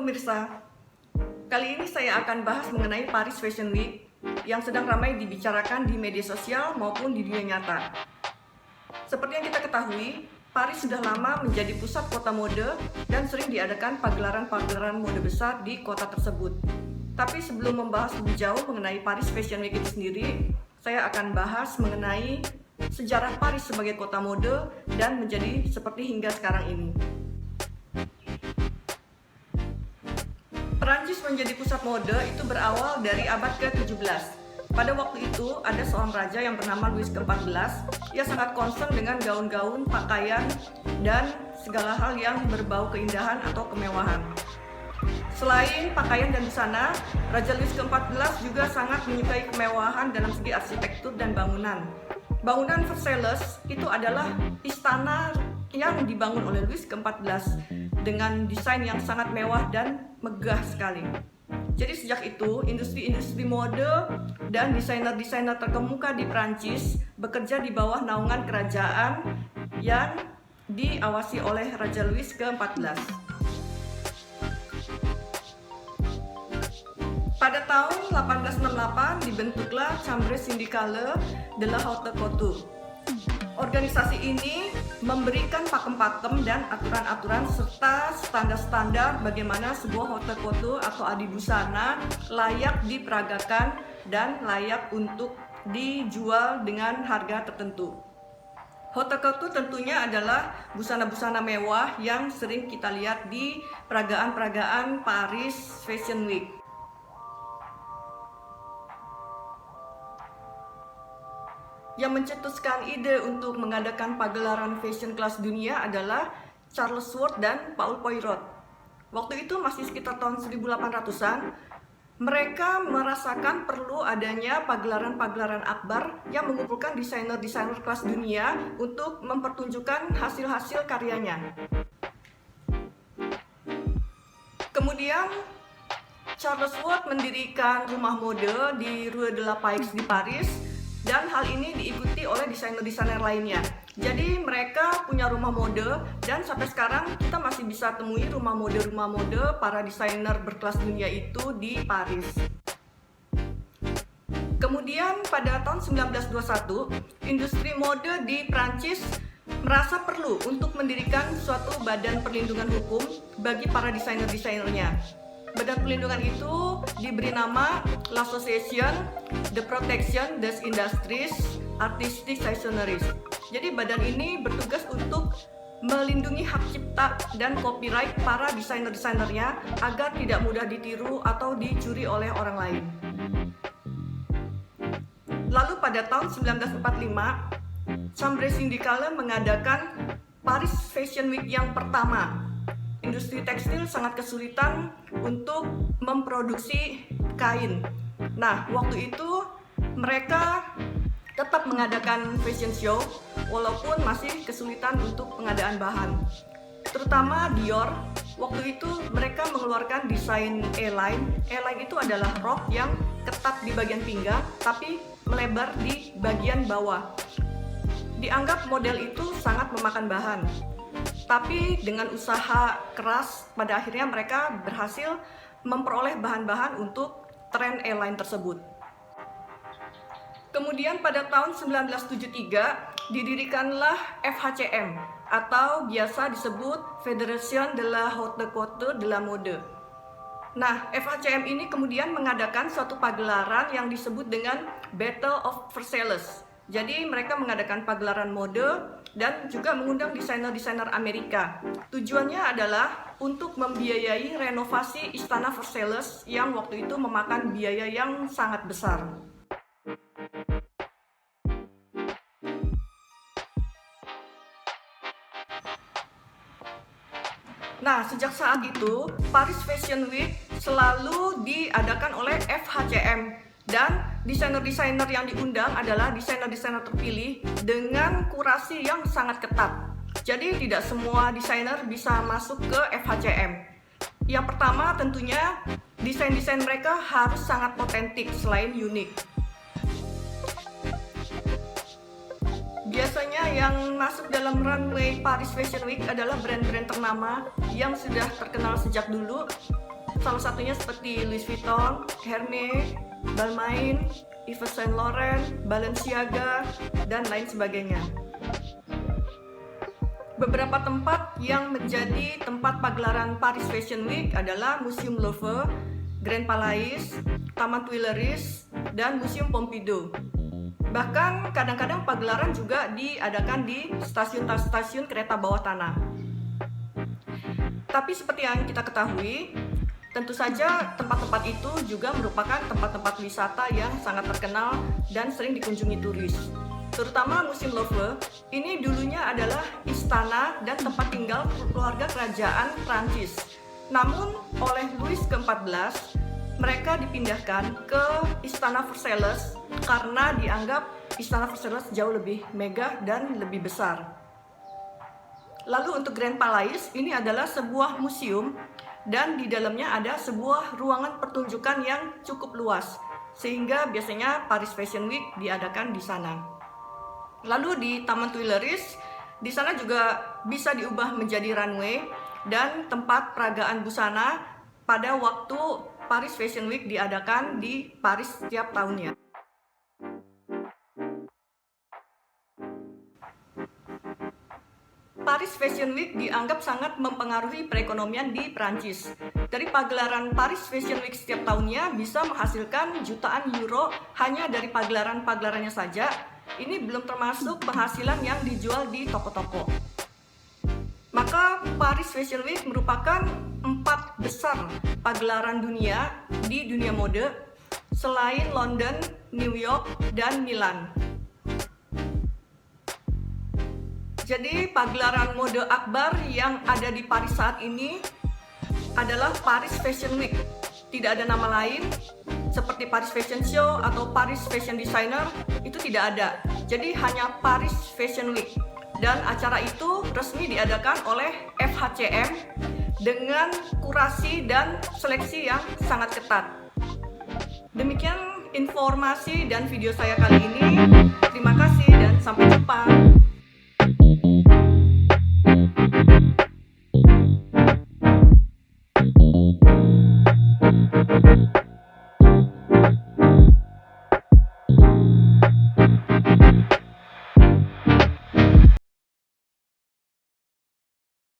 pemirsa, kali ini saya akan bahas mengenai Paris Fashion Week yang sedang ramai dibicarakan di media sosial maupun di dunia nyata. Seperti yang kita ketahui, Paris sudah lama menjadi pusat kota mode dan sering diadakan pagelaran-pagelaran mode besar di kota tersebut. Tapi sebelum membahas lebih jauh mengenai Paris Fashion Week itu sendiri, saya akan bahas mengenai sejarah Paris sebagai kota mode dan menjadi seperti hingga sekarang ini. Perancis menjadi pusat mode itu berawal dari abad ke-17. Pada waktu itu, ada seorang raja yang bernama Louis ke-14 yang sangat concern dengan gaun-gaun, pakaian, dan segala hal yang berbau keindahan atau kemewahan. Selain pakaian dan busana, Raja Louis ke-14 juga sangat menyukai kemewahan dalam segi arsitektur dan bangunan. Bangunan Versailles itu adalah istana yang dibangun oleh Louis ke-14 dengan desain yang sangat mewah dan megah sekali. Jadi sejak itu, industri-industri mode dan desainer-desainer terkemuka di Prancis bekerja di bawah naungan kerajaan yang diawasi oleh Raja Louis ke-14. Pada tahun 1868 dibentuklah Chambre Syndicale de la Haute Couture. Organisasi ini memberikan pakem-pakem dan aturan-aturan serta standar-standar bagaimana sebuah haute couture atau adibusana layak diperagakan dan layak untuk dijual dengan harga tertentu. Haute couture tentunya adalah busana-busana mewah yang sering kita lihat di peragaan-peragaan Paris Fashion Week. Yang mencetuskan ide untuk mengadakan pagelaran fashion kelas dunia adalah Charles Worth dan Paul Poirot. Waktu itu masih sekitar tahun 1800-an, mereka merasakan perlu adanya pagelaran-pagelaran akbar yang mengumpulkan desainer-desainer kelas dunia untuk mempertunjukkan hasil-hasil karyanya. Kemudian Charles Worth mendirikan rumah mode di Rue de la Paix di Paris, dan hal ini diikuti oleh desainer-desainer lainnya. Jadi mereka punya rumah mode dan sampai sekarang kita masih bisa temui rumah mode para desainer berkelas dunia itu di Paris. Kemudian pada tahun 1921, industri mode di Prancis merasa perlu untuk mendirikan suatu badan perlindungan hukum bagi para desainer-desainernya. Badan perlindungan itu diberi nama l'Association de Protection des Industries Artistiques Stationeries. Jadi badan ini bertugas untuk melindungi hak cipta dan copyright para desainer-desainernya agar tidak mudah ditiru atau dicuri oleh orang lain. Lalu pada tahun 1945, Chambre Syndicale mengadakan Paris Fashion Week yang pertama. Industri tekstil sangat kesulitan untuk memproduksi kain. Nah, waktu itu mereka tetap mengadakan fashion show walaupun masih kesulitan untuk pengadaan bahan. Terutama Dior, waktu itu mereka mengeluarkan desain A-line. A-line itu adalah rok yang ketat di bagian pinggang tapi melebar di bagian bawah. Dianggap model itu sangat memakan bahan. Tapi dengan usaha keras, pada akhirnya mereka berhasil memperoleh bahan-bahan untuk tren A-line tersebut. Kemudian pada tahun 1973 didirikanlah FHCM atau biasa disebut Fédération de la Haute Couture de la Mode. Nah, FHCM ini kemudian mengadakan suatu pagelaran yang disebut dengan Battle of Versailles. Jadi mereka mengadakan pagelaran mode dan juga mengundang desainer-desainer Amerika. Tujuannya adalah untuk membiayai renovasi Istana Versailles yang waktu itu memakan biaya yang sangat besar. Nah, sejak saat itu, Paris Fashion Week selalu diadakan oleh FHCM. Dan desainer-desainer yang diundang adalah desainer-desainer terpilih dengan kurasi yang sangat ketat. Jadi tidak semua desainer bisa masuk ke FHCM. Yang pertama tentunya desain-desain mereka harus sangat otentik selain unik. Biasanya yang masuk dalam runway Paris Fashion Week adalah brand-brand ternama yang sudah terkenal sejak dulu. salah satunya seperti Louis Vuitton, Hermes, Balmain, Yves Saint Laurent, Balenciaga, dan lain sebagainya. Beberapa tempat yang menjadi tempat pagelaran Paris Fashion Week adalah Museum Louvre, Grand Palais, Taman Tuileries, dan Museum Pompidou. Bahkan kadang-kadang pagelaran juga diadakan di stasiun-stasiun kereta bawah tanah. Tapi seperti yang kita ketahui, tentu saja tempat-tempat itu juga merupakan tempat-tempat wisata yang sangat terkenal dan sering dikunjungi turis. Terutama Museum Louvre, ini dulunya adalah istana dan tempat tinggal keluarga kerajaan Prancis. Namun oleh Louis ke-14, mereka dipindahkan ke Istana Versailles karena dianggap Istana Versailles jauh lebih megah dan lebih besar. Lalu untuk Grand Palais, ini adalah sebuah museum dan di dalamnya ada sebuah ruangan pertunjukan yang cukup luas, sehingga biasanya Paris Fashion Week diadakan di sana. Lalu di Taman Tuileries, di sana juga bisa diubah menjadi runway dan tempat peragaan busana pada waktu Paris Fashion Week diadakan di Paris setiap tahunnya. Paris Fashion Week dianggap sangat mempengaruhi perekonomian di Prancis. Dari pagelaran Paris Fashion Week setiap tahunnya bisa menghasilkan jutaan euro hanya dari pagelaran-pagelarannya saja. Ini belum termasuk penghasilan yang dijual di toko-toko. Maka Paris Fashion Week merupakan 4 besar pagelaran dunia di dunia mode selain London, New York, dan Milan. Jadi pagelaran mode akbar yang ada di Paris saat ini adalah Paris Fashion Week. Tidak ada nama lain seperti Paris Fashion Show atau Paris Fashion Designer, itu tidak ada. Jadi hanya Paris Fashion Week. Dan acara itu resmi diadakan oleh FHCM dengan kurasi dan seleksi yang sangat ketat. Demikian informasi dan video saya kali ini. Terima kasih dan sampai jumpa.